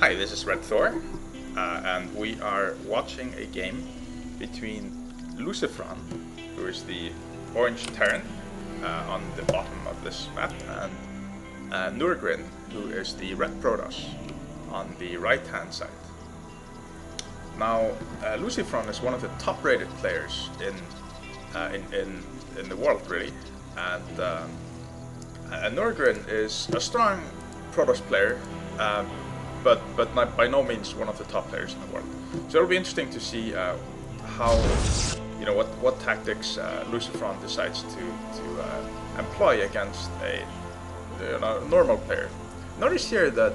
Hi, this is Red Thor, and we are watching a game between Lucifron, who is the orange Terran on the bottom of this map, and Noorgrin, who is the red Protoss on the right-hand side. Now, Lucifron is one of the top-rated players in the world, really, and Noorgrin is a strong Protoss player. But not, by no means one of the top players in the world. So it'll be interesting to see how, what tactics Lucifron decides to employ against a normal player. Notice here that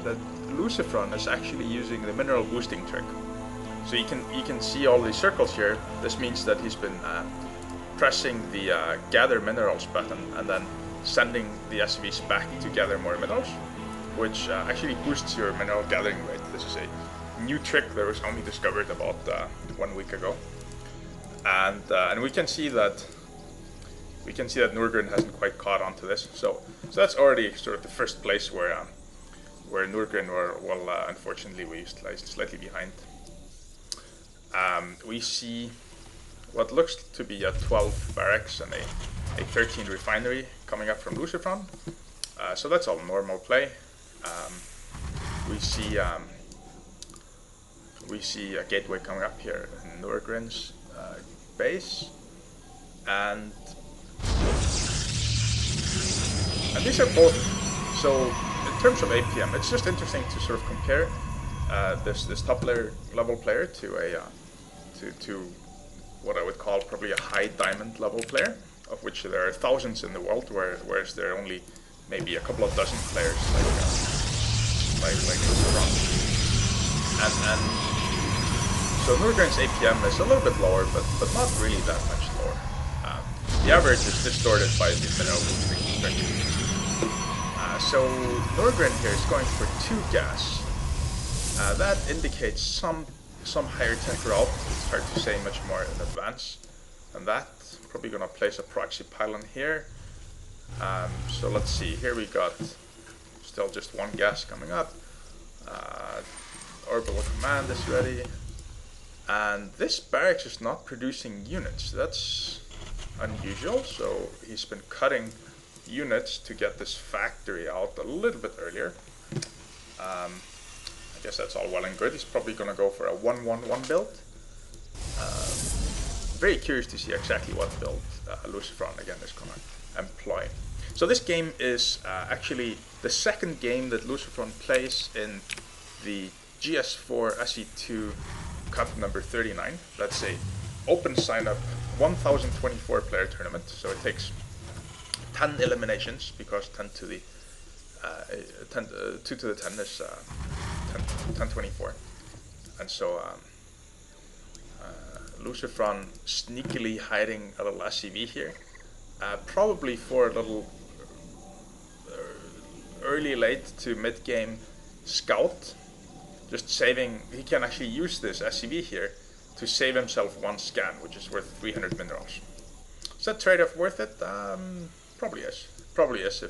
that Lucifron is actually using the mineral boosting trick. So you can see all these circles here. This means that he's been pressing the gather minerals button and then sending the SCVs back to gather more minerals, which actually boosts your mineral gathering rate. This is a new trick that was only discovered about 1 week ago, and we can see that Noorgrin hasn't quite caught on to this. So that's already sort of the first place where Noorgrin will unfortunately be slightly behind. We see what looks to be a 12 barracks and a 13 refinery coming up from Lucifron. So that's all normal play. We see a gateway coming up here in Noorgrin's base, and these are both. So in terms of APM, it's just interesting to sort of compare this top level player to what I would call probably a high diamond level player, of which there are thousands in the world, whereas there are only maybe a couple of dozen players like Lucifron. And so Noorgrin's APM is a little bit lower, but not really that much lower. The average is distorted by the mineral boosting trick. So Noorgrin here is going for 2 gas. That indicates some higher tech route. It's hard to say much more in advance than that. Probably gonna place a proxy pylon here. So let's see, here we got still just 1 gas coming up. Orbital command is ready. And this barracks is not producing units. That's unusual, so he's been cutting units to get this factory out a little bit earlier. I guess that's all well and good. He's probably gonna go for a 1-1-1 build. Very curious to see exactly what build Lucifron again is gonna employ. So this game is actually the second game that Lucifron plays in the GS4 SE2 Cup number 39. That's a open sign-up 1024 player tournament. So it takes 10 eliminations, because 2 to the 10 is 1024. And so Lucifron sneakily hiding a little SCV here. Probably for a little early late to mid game scout, just saving. He can actually use this SCV here to save himself 1 scan, which is worth 300 minerals. Is that trade-off worth it? Probably is. Probably is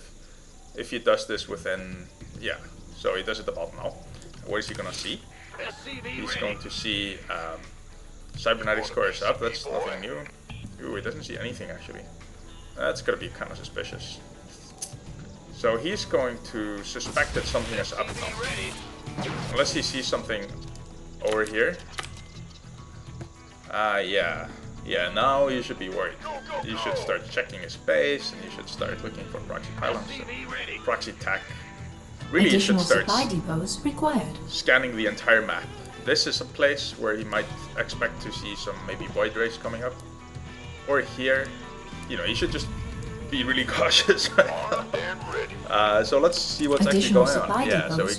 if he does this within, yeah. So he does it about now. What is he gonna see? He's going to see cybernetic scores up. That's nothing new. Ooh, he doesn't see anything actually. That's gonna be kind of suspicious. So he's going to suspect that something is up now. Unless he sees something over here. Yeah, now you should be worried. You should start checking his base, and you should start looking for proxy pylons, proxy tac. Really, you should start scanning the entire map. This is a place where he might expect to see some maybe void rays coming up. Or here, you should just be really cautious. So let's see what's actually going on. Yeah, so we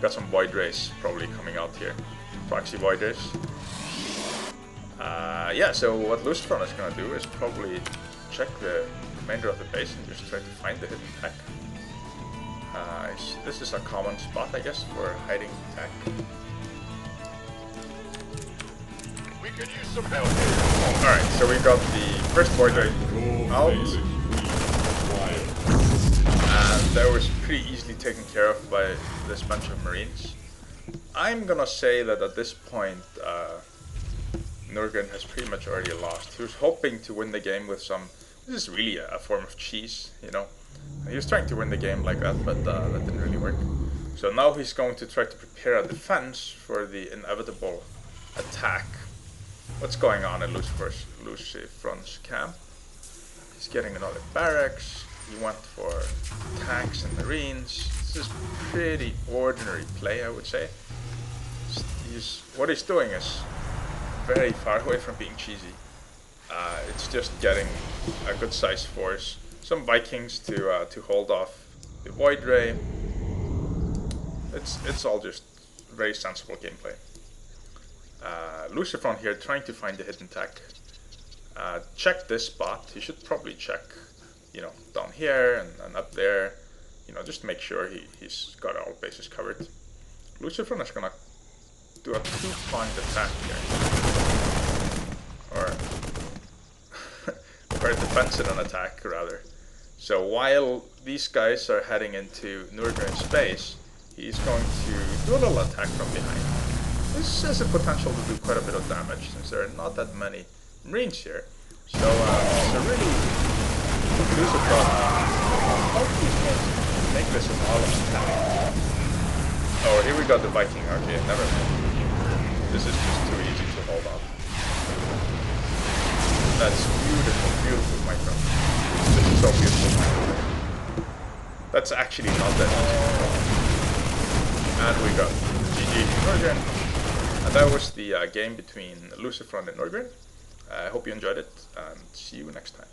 got some void rays probably coming out here. Proxy void rays. Yeah, so what Lucifron is going to do is probably check the remainder of the base and just try to find the hidden tech. This is a common spot, I guess, for hiding tech. We could use some help. Alright, so we got the first void ray out. And that was pretty easily taken care of by this bunch of Marines. I'm gonna say that at this point, Noorgrin has pretty much already lost. He was hoping to win the game with some... This is really a form of cheese, you know. He was trying to win the game like that, but that didn't really work. So now he's going to try to prepare a defense for the inevitable attack. What's going on in Lucifron's camp? He's getting another barracks. He went for tanks and marines. This is pretty ordinary play, I would say. What he's doing is very far away from being cheesy. It's just getting a good sized force. Some Vikings to hold off the Void Ray. It's all just very sensible gameplay. Lucifron here trying to find the hidden tech. Check this spot. He should probably check, you know, down here and up there. You know, just to make sure he's got all bases covered. Lucifron is gonna do a two-pronged attack here. Or a defense and an attack, rather. So while these guys are heading into Noorgrin's base, he's going to do a little attack from behind. This has the potential to do quite a bit of damage, since there are not that many Marines here. So really, Lucifron, how do you make this an all-out attack? Oh, here we got the Viking army. Never mind. This is just too easy to hold off. That's beautiful, beautiful, my friend. This is so beautiful. That's actually not that easy. And we got GG Noorgrin. And that was the game between Lucifron and Noorgrin. I hope you enjoyed it, and see you next time.